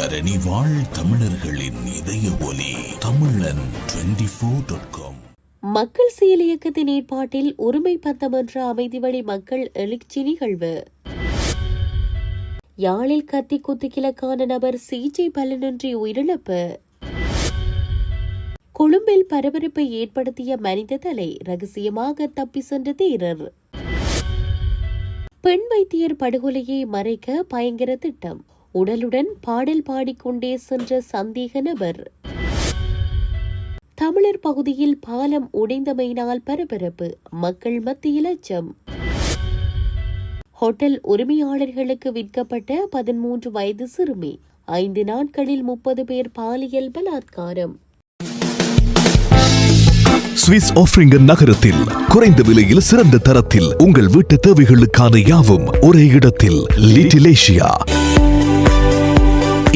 தரணி வாழ் தமிழர்களின் இதய ஒலி தமிழன் 24.com. மக்கள் செயல் இயக்கத்தின் ஏற்பாட்டில் உரிமை பந்தம் என்ற அமைதி வழி மக்கள் எழுச்சி நிகழ்வு. யாழில் கத்தி குத்துக்கிழக்கான நபர் சிகிச்சை பலனின்றி உயிரிழப்பு. கொழும்பில் பரபரப்பை ஏற்படுத்திய மனித தலை ரகசியமாக தப்பி சென்ற தேரர். பெண் வைத்தியர் படுகொலையை மறைக்க பயங்கர திட்டம். உடலுடன் பாடல் பாடிக்கொண்டே சென்ற சந்தேக நபர். தமிழர் பகுதியில் பாலம் உடைந்தமையினால் பரபரப்பு, மக்கள் மத்தியில் அச்சம். ஹோட்டல் உரிமையாளர்களுக்கு விற்கப்பட்ட 13 வயது சிறுமி 5 நாட்களில் 30 பேர் பாலியல் பலாத்காரம். சுவிஸ் ஆஃப்ரிங்கன் நகரத்தில் குறைந்த விலையில் சிறந்த தரத்தில் உங்கள் வீட்டு தேவைகளுக்கான யாவும் ஒரே இடத்தில் லிட்டில் ஏசியா.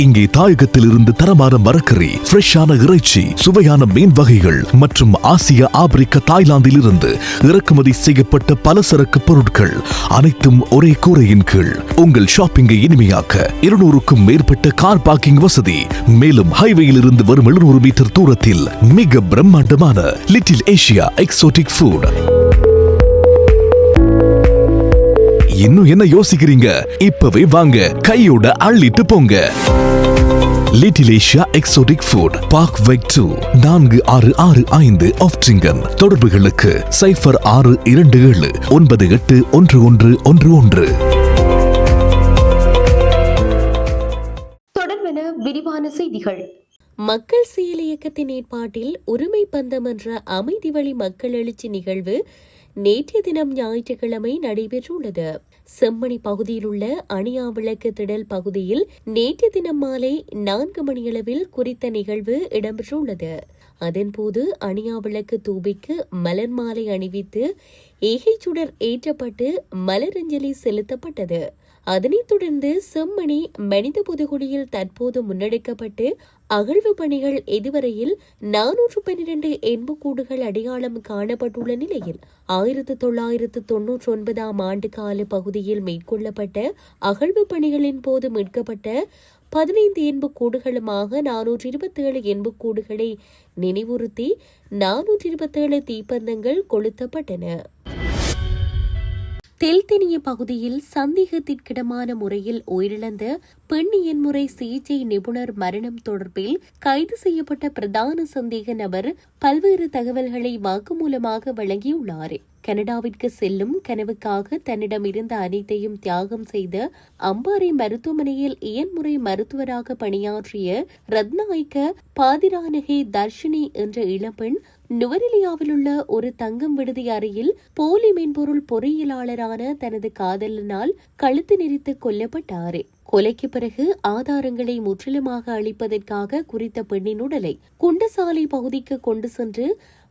இங்கே தாயகத்தில் இருந்து தரமான மரக்கறி, ஃப்ரெஷ்ஷான இறைச்சி, சுவையான மீன் வகைகள் மற்றும் ஆசியா, ஆப்பிரிக்கா, தாய்லாந்தில் இருந்து இறக்குமதி செய்யப்பட்ட பலசரக்கு பொருட்கள் அனைத்தும் ஒரே கூரையின் கீழ். உங்கள் ஷாப்பிங்கை இனிமையாக்க 200க்கும் மேற்பட்ட கார் பார்க்கிங் வசதி. மேலும் ஹைவேயில் இருந்து வரும் 700 மீட்டர் தூரத்தில் மிக பிரம்மாண்டமான லிட்டில் ஏசியா எக்ஸோட்டிக் ஃபுட். இன்னும் என்ன யோசிக்கிறீங்க? இப்பவே வாங்க, கையோட அள்ளிட்டு போங்க. Little Asia exotic food, park வெக் 2, 4665 ஆஃப்ட்ரிங்கன். தொடர்புகளுக்கு 0627 981111. தொடர்பென விரிவான செய்திகள். மக்கள் செயல் இயக்கத்தின் ஏற்பாட்டில் உரிமை பந்தம் என்ற அமைதி வழி மக்கள் எழுச்சி நிகழ்வு நேற்றைய தினம் ஞாயிற்றுக்கிழமை நடைபெற்றுள்ளது. செம்மணி பகுதியில் உள்ள அணியாவிளக்கு திடல் பகுதியில் நேற்றைய தினம் மாலை 4 மணியளவில் குறித்த நிகழ்வு இடம்பெற்றுள்ளது. அதன்போது அணியாவிளக்கு தூபிக்கு மலர் மாலை அணிவித்து ஏகைச்சுடர் ஏற்றப்பட்டு மலரஞ்சலி செலுத்தப்பட்டது. அதனைத் தொடர்ந்து செம்மணி மனித புதுகுடியில் தற்போது முன்னெடுக்கப்பட்டு அகழ்வு பணிகள் இதுவரையில் 412 எண்புக்கூடுகள் அடையாளம் காணப்பட்டுள்ள நிலையில் 1999 ஆண்டு கால பகுதியில் மேற்கொள்ளப்பட்ட அகழ்வு பணிகளின் போது மீட்கப்பட்ட 15 எண்புக்கூடுகளுமாக 427 எண்புக்கூடுகளை நினைவுறுத்தி 427 தீப்பந்தங்கள் கொளுத்தப்பட்டன. தெல்தெனிய பகுதியில் சந்தேகத்திற்கிடமான முறையில் உயிரிழந்த பெண்ணியன்முறை சிகிச்சை நிபுணர் மரணம் தொடர்பில் கைது செய்யப்பட்ட பிரதான சந்தேக நபர் பல்வேறு தகவல்களை வாக்குமூலமாக வழங்கியுள்ளார். கனடாவிற்கு செல்லும் கனவுக்காக தன்னிடம் இருந்த அனைத்தையும் தியாகம் செய்த அம்பாறை மருத்துவமனையில் இயன்முறை மருத்துவராக பணியாற்றிய ரத்நாயக்க பாதிரானகே தர்ஷினி என்ற இளம்பெண் நுவரெலியாவில் உள்ள ஒரு தங்கும் விடுதி அறையில் போலி மென்பொருள் பொறியியலாளரான தனது காதலனால் கழுத்து நெரித்து கொல்லப்பட்டார். கொலைக்கு பிறகு ஆதாரங்களை முற்றிலுமாக அளிப்பதற்காக குறித்த பெண்ணின் உடலை குண்டசாலை பகுதிக்கு கொண்டு சென்று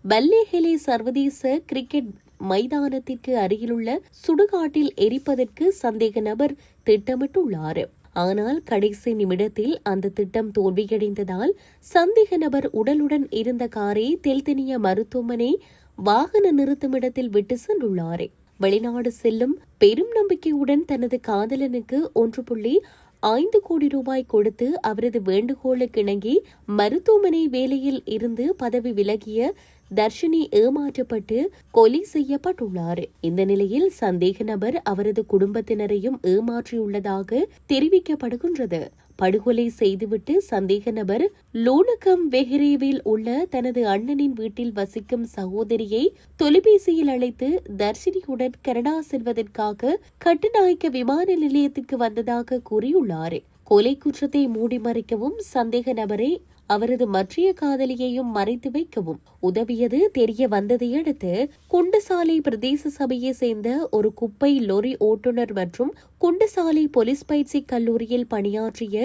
பல்லேஹெலே சர்வதேச கிரிக்கெட் மைதானத்திற்கு அருகிலுள்ள சுடுகாட்டில் எரிப்பதற்கு சந்தேக நபர் திட்டமிட்டுள்ளார். ஆனால் கடைசி நிமிடத்தில் அந்த திட்டம் தோல்வியடைந்ததால் சந்தேக நபர் உடலுடன் இருந்த காரை தெல்தெனிய மருத்துவமனை வாகன நிறுத்துமிடத்தில் விட்டு சென்றுள்ளார். வெளிநாடு செல்லும் பெரும் நம்பிக்கையுடன் தனது காதலனுக்கு 1.5 கோடி ரூபாய் கொடுத்து அவரது வேண்டுகோளுக்கு இணங்கி மருத்துவமனை வேலையில் இருந்து பதவி விலகிய தர்ஷினி ஏமாற்றப்பட்டு கொலை செய்யப்பட்டுள்ளார். இந்த நிலையில் சந்தேக நபர் அவரது குடும்பத்தினரையும் ஏமாற்றியுள்ளதாக தெரிவிக்கப்படுகின்றது. படுகொலை செய்துவிட்டு சந்தேக நபர் லோனகம் வெஹரேவில் உள்ள தனது அண்ணனின் வீட்டில் வசிக்கும் சகோதரியை தொலைபேசியில் அழைத்து தர்ஷினியுடன் கனடா செல்வதற்காக கட்டுநாயக்க விமான நிலையத்திற்கு வந்ததாக கூறியுள்ளார். கொலை குற்றத்தை மூடி மறைக்கவும் சந்தேக நபரை அவரது மற்றைய காதலியையும் மறைத்து வைக்கவும் உதவியது தெரிய வந்ததையடுத்து குண்டசாலை பிரதேச சபையை சேர்ந்த ஒரு குப்பை லொரி ஓட்டுநர் மற்றும் குண்டசாலை போலீஸ் பயிற்சி கல்லூரியில் பணியாற்றிய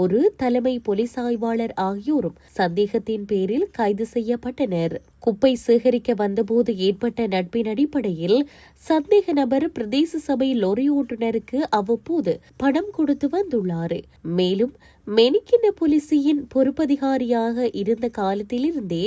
ஒரு தலைமை போலீஸ் ஆய்வாளர் ஆகியோரும் சந்தேகத்தின் பேரில் கைது செய்யப்பட்டனர். குப்பை சேகரிக்க வந்தபோது ஏற்பட்ட நட்பின் அடிப்படையில் சந்தேக நபர் பிரதேச சபை லொரி ஓட்டுநருக்கு அவ்வப்போது பணம் கொடுத்து வந்துள்ளார். மேலும் மெனிக்கின போலீசியின் பொறுப்பதிகாரியாக இருந்த காலத்திலிருந்தே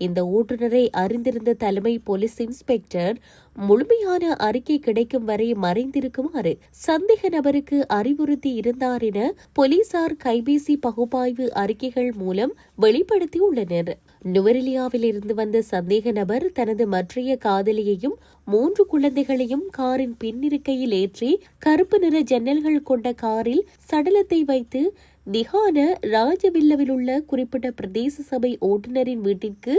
இந்த ஓட்டுநரை அறிந்திருந்த தலைமை போலீஸ் இன்ஸ்பெக்டர் முழுமையான அறிக்கை கிடைக்கும் வரை மறைந்திருக்குமாறு சந்தேக நபருக்கு அறிவுறுத்தி இருந்தார் என போலீசார் கைபேசி பகுப்பாய்வு அறிக்கைகள் மூலம் வெளிப்படுத்தியுள்ளனர். நுவரெலியாவில் இருந்து வந்த சந்தேக நபர் தனது மற்றைய காதலியையும் 3 குழந்தைகளையும் காரின் பின்னிருக்கையில் ஏற்றி கருப்பு நிற ஜன்னல்கள் கொண்ட காரில் சடலத்தை வைத்து திஹான ராஜவில்லவில் உள்ள குறிப்பிட்ட பிரதேச சபை ஓட்டுநரின் வீட்டிற்கு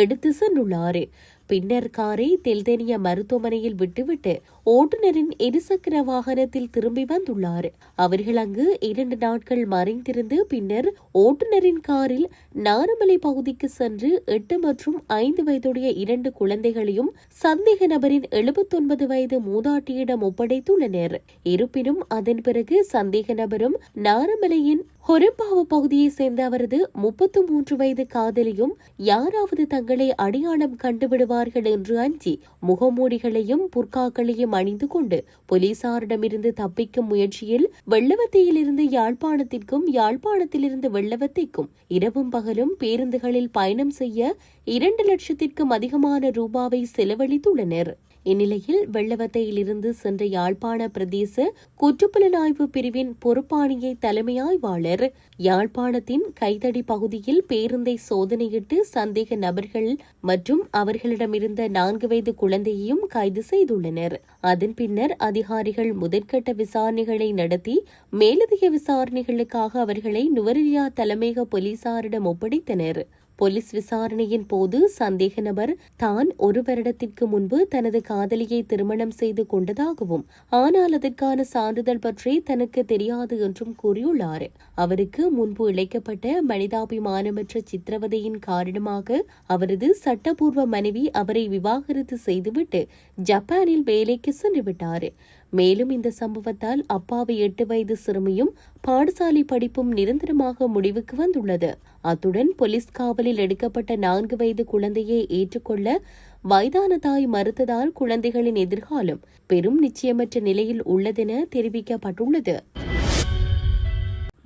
எடுத்து சென்றுள்ளார். பின்னர் காரை தெல்தெனிய மருத்துவமனையில் விட்டுவிட்டு ஓட்டுநரின் இருசக்கர வாகனத்தில் திரும்பி வந்துள்ளார். அவர்கள் அங்கு 2 நாட்கள் மறைந்திருந்து பின்னர் ஓட்டுநரின் காரில் நாரமலை பகுதிக்கு சென்று 8 மற்றும் 5 வயதுடைய 2 குழந்தைகளையும் சந்தேக நபரின் 79 வயது மூதாட்டியிடம் ஒப்படைத்துள்ளனர். இருப்பினும் அதன் பிறகு சந்தேக நபரும் நாரமலையின் ஹொரம்பாவு பகுதியை சேர்ந்த அவரது 33 வயது காதலியும் யாராவது தங்களை அடையாளம் கண்டுவிடுவார்கள் என்று அஞ்சி முகமூடிகளையும் புர்காக்களையும் அணிந்து கொண்டு போலீசாரிடமிருந்து தப்பிக்கும் முயற்சியில் வெள்ளவத்தையிலிருந்து யாழ்ப்பாணத்திற்கும் யாழ்ப்பாணத்திலிருந்து வெள்ளவத்தைக்கும் இரவும் பகலும் பேருந்துகளில் பயணம் செய்ய 2 லட்சத்திற்கும் அதிகமான ரூபாவை செலவழித்துள்ளனர். இந்நிலையில் வெள்ளவத்தையிலிருந்து சென்ற யாழ்ப்பாண பிரதேச குற்றப்புலனாய்வு பிரிவின் பொறுப்பாணியை தலைமை ஆய்வாளர் யாழ்ப்பாணத்தின் கைதடி பகுதியில் பேருந்தை சோதனையிட்டு சந்தேக நபர்கள் மற்றும் அவர்களிடமிருந்த 4 வயது குழந்தையையும் கைது செய்துள்ளனர். அதன் பின்னர் அதிகாரிகள் முதற்கட்ட விசாரணைகளை நடத்தி மேலதிக விசாரணைகளுக்காக அவர்களை நுவரெலியா தலைமையக போலீசாரிடம் ஒப்படைத்தனர். போலீஸ் விசாரணையின் போது சந்தேக நபர் தான் 1 வருடத்திற்கு முன்பு தனது காதலியை திருமணம் செய்து கொண்டதாகவும் ஆனால் அதற்கான சான்றிதழ் பற்றி தனக்கு தெரியாது என்றும் கூறியுள்ளார். அவருக்கு முன்பு இழைக்கப்பட்ட மனிதாபிமானமற்ற சித்திரவதையின் காரணமாக அவரது சட்டப்பூர்வ மனைவி அவரை விவாகரத்து செய்துவிட்டு ஜப்பானில் வேலைக்கு சென்றுவிட்டார். மேலும் இந்த சம்பவத்தால் அப்பாவி 8 வயது சிறுமியும் பாடசாலை படிப்பும் நிரந்தரமாக முடிவுக்கு வந்துள்ளது. அத்துடன் போலீஸ் காவலில் எடுக்கப்பட்ட 4 வயது குழந்தையை ஏற்றுக்கொள்ள வயதான தாய் மறுத்ததால் குழந்தைகளின் எதிர்காலம் பெரும் நிச்சயமற்ற நிலையில் உள்ளதென தெரிவிக்கப்பட்டுள்ளது.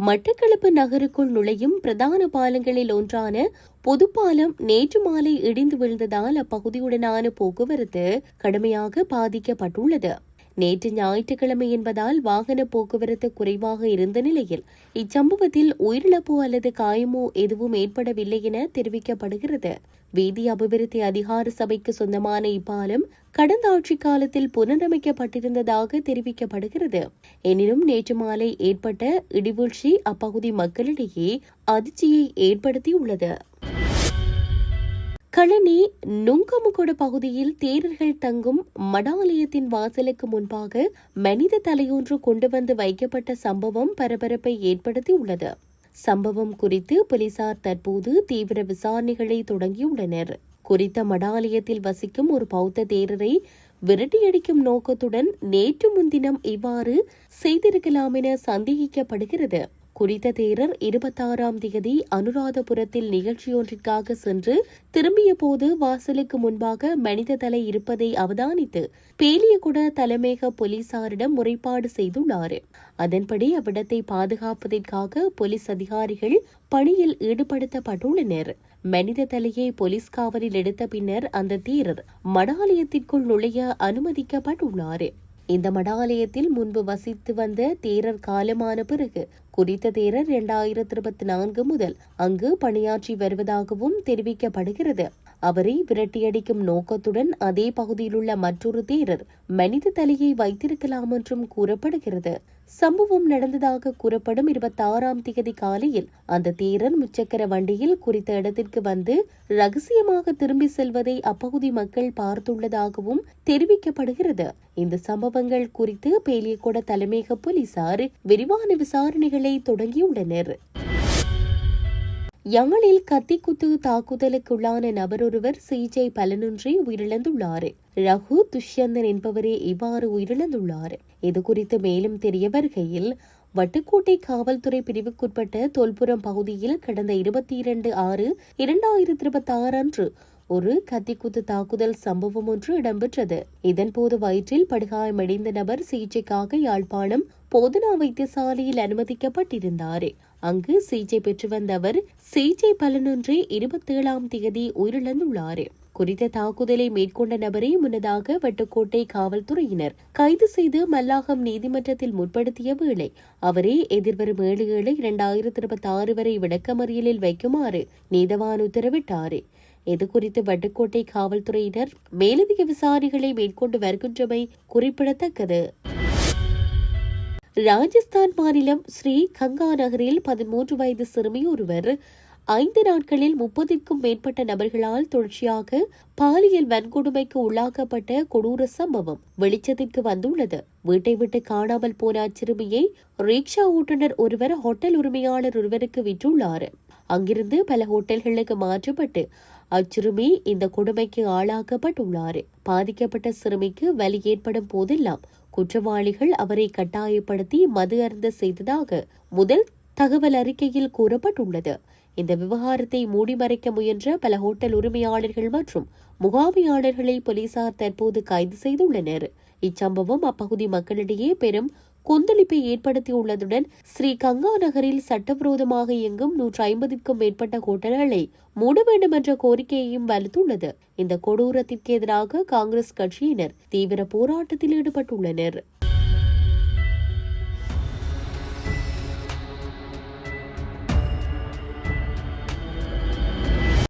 மட்டக்களப்பு நகருக்குள் நுழையும் பிரதான பாலங்களில் ஒன்றான பொதுப்பாலம் நேற்று மாலை இடிந்து விழுந்ததால் அப்பகுதியுடனான போக்குவரத்து கடுமையாக பாதிக்கப்பட்டுள்ளது. நேற்று ஞாயிற்றுக்கிழமை என்பதால் வாகன போக்குவரத்து குறைவாக இருந்த நிலையில் இச்சம்பவத்தில் உயிரிழப்போ அல்லது காயமோ எதுவும் ஏற்படவில்லை என தெரிவிக்கப்படுகிறது. வீதி அபிவிருத்தி அதிகார சபைக்கு சொந்தமான இப்பாலம் கடந்த ஆட்சி காலத்தில் புனரமைக்கப்பட்டிருந்ததாக தெரிவிக்கப்படுகிறது. எனினும் நேற்று மாலை ஏற்பட்ட இடிவீழ்ச்சி அப்பகுதி மக்களிடையே அதிர்ச்சியை ஏற்படுத்தியுள்ளது. களனி நுங்கமுகொட பகுதியில் தேரர்கள் தங்கும் மடாலயத்தின் வாசலுக்கு முன்பாக மனித தலையொன்று கொண்டு வந்து வைக்கப்பட்ட சம்பவம் பரபரப்பை ஏற்படுத்தியுள்ளது. சம்பவம் குறித்து போலீசார் தற்போது தீவிர விசாரணைகளை தொடங்கியுள்ளனர். குறித்த மடாலயத்தில் வசிக்கும் ஒரு பௌத்த தேரரை விரட்டியடிக்கும் நோக்கத்துடன் நேற்று முன்தினம் இவ்வாறு செய்திருக்கலாம் என சந்தேகிக்கப்படுகிறது. குறித்த தேரர் 26ஆம் தேதி அனுராதபுரத்தில் நிகழ்ச்சியொன்றிற்காக சென்று திரும்பிய போது வாசலுக்கு முன்பாக மனித தலை இருப்பதை அவதானித்து பேலியகுட தலைமையக போலீசாரிடம் முறைப்பாடு செய்துள்ளார். அதன்படி அவ்விடத்தை பாதுகாப்பதற்காக போலீஸ் அதிகாரிகள் பணியில் ஈடுபடுத்தப்பட்டுள்ளனர். மனித தலையை போலீஸ் காவலில் எடுத்த பின்னர் அந்த தேரர் மடாலயத்திற்குள் நுழைய அனுமதிக்கப்பட்டுள்ளார். இந்த மடாலயத்தில் முன்பு வசித்து வந்த தேரர் காலமான பிறகு குறித்த தேரர் 2024 முதல் அங்கு பணியாற்றி வருவதாகவும் தெரிவிக்கப்படுகிறது. அவரை விரட்டியடிக்கும் நோக்கத்துடன் அதே பகுதியில் உள்ள மற்றொரு தேரர் மனித தலையை வைத்திருக்கலாம் என்றும் கூறப்படுகிறது. சம்பவம் நடந்ததாக கூறப்படும் 26ஆம் தேதி காலையில் அந்த தேரர் முச்சக்கர வண்டியில் குறித்த இடத்திற்கு வந்து ரகசியமாக திரும்பி செல்வதை அப்பகுதி மக்கள் பார்த்துள்ளதாகவும் தெரிவிக்கப்படுகிறது. இந்த சம்பவங்கள் குறித்து பேலியகொட தலைமையக போலீசார் விரிவான விசாரணைகளை தொடங்கியுள்ளனர். யங்களில் கத்திக்குத்து தாக்குதலுக்குள்ளான நபர் ஒருவர் சிகிச்சை பலனின்றி உயிரிழந்துள்ளார். ரகு துஷ்யந்தன் என்பவரே இவ்வாறு உயிரிழந்துள்ளார். இதுகுறித்து மேலும் தெரிய வருகையில் வட்டுக்கோட்டை காவல்துறை பிரிவுக்குட்பட்ட தொல்புரம் பகுதியில் கடந்த 22/6/2026 அன்று ஒரு கத்திக்குத்து தாக்குதல் சம்பவம் ஒன்று இடம்பெற்றது. இதன்போது வயிற்றில் படுகாயமடைந்த நபர் சிகிச்சைக்காக யாழ்ப்பாணம் போதனா வைத்தியசாலையில் அனுமதிக்கப்பட்டிருந்தார். அங்கு சிகிச்சை பெற்று வந்த அவர் சிகிச்சை பலனின்றி 27ஆம் தேதி உயிரிழந்துள்ளார். குறித்த தாக்குதலை மேற்கொண்ட நபரை முன்னதாக வட்டுக்கோட்டை காவல்துறையினர் கைது செய்து மல்லாகம் நீதிமன்றத்தில் முற்படுத்திய வேளை அவரே எதிர்வரும் 7/7/2026 வரை விளக்கமறியலில் வைக்குமாறு நீதவான் உத்தரவிட்டார். இதுகுறித்து வட்டுக்கோட்டை காவல்துறையினர் மேலதிக விசாரணைகளை மேற்கொண்டு வருகின்றமை குறிப்பிடத்தக்கது. ராஜஸ்தான் மாநிலம் ஸ்ரீ கங்கா நகரில் 13 வயது சிறுமி ஒருவர் 5 நாட்களில் 30க்கும் மேற்பட்ட நபர்களால் தொடர்ச்சியாக பாலியல் வன்கொடுமைக்கு உள்ளாக்கப்பட்ட கொடூர சம்பவம் வெளிச்சத்திற்கு வந்துள்ளது. வீட்டை விட்டு காணாமல் போன அச்சிறுமியை ரிக்ஷா ஓட்டுநர் ஒருவர் ஹோட்டல் உரிமையாளர் ஒருவருக்கு விற்றுள்ளார். அங்கிருந்து பல ஹோட்டல்களுக்கு மாற்றப்பட்டு அச்சிறுமி இந்த கொடுமைக்கு ஆளாக்கப்பட்டுள்ளார். பாதிக்கப்பட்ட சிறுமிக்கு வலி ஏற்படும் போதெல்லாம் குற்றவாளிகள் அவரை கட்டாயப்படுத்தி மது அருந்த செய்ததாக முதல் தகவல் அறிக்கையில் கூறப்பட்டுள்ளது. இந்த விவகாரத்தை மூடிமறைக்க முயன்ற பல ஹோட்டல் உரிமையாளர்கள் மற்றும் முகாமையாளர்களை போலீசார் தற்போது கைது செய்துள்ளனர். இச்சம்பவம் அப்பகுதி மக்களிடையே பெரும் கொந்தளிப்பை ஏற்படுத்தியுள்ளதுடன் ஸ்ரீ கங்கா நகரில் சட்டவிரோதமாக இயங்கும் 150க்கும் மேற்பட்ட ஹோட்டல்களை மூட வேண்டும் என்ற கோரிக்கையையும் வலுத்துள்ளது. இந்த கொடூரத்திற்கு எதிராக காங்கிரஸ் கட்சியினர் தீவிர போராட்டத்தில் ஈடுபட்டுள்ளனர்.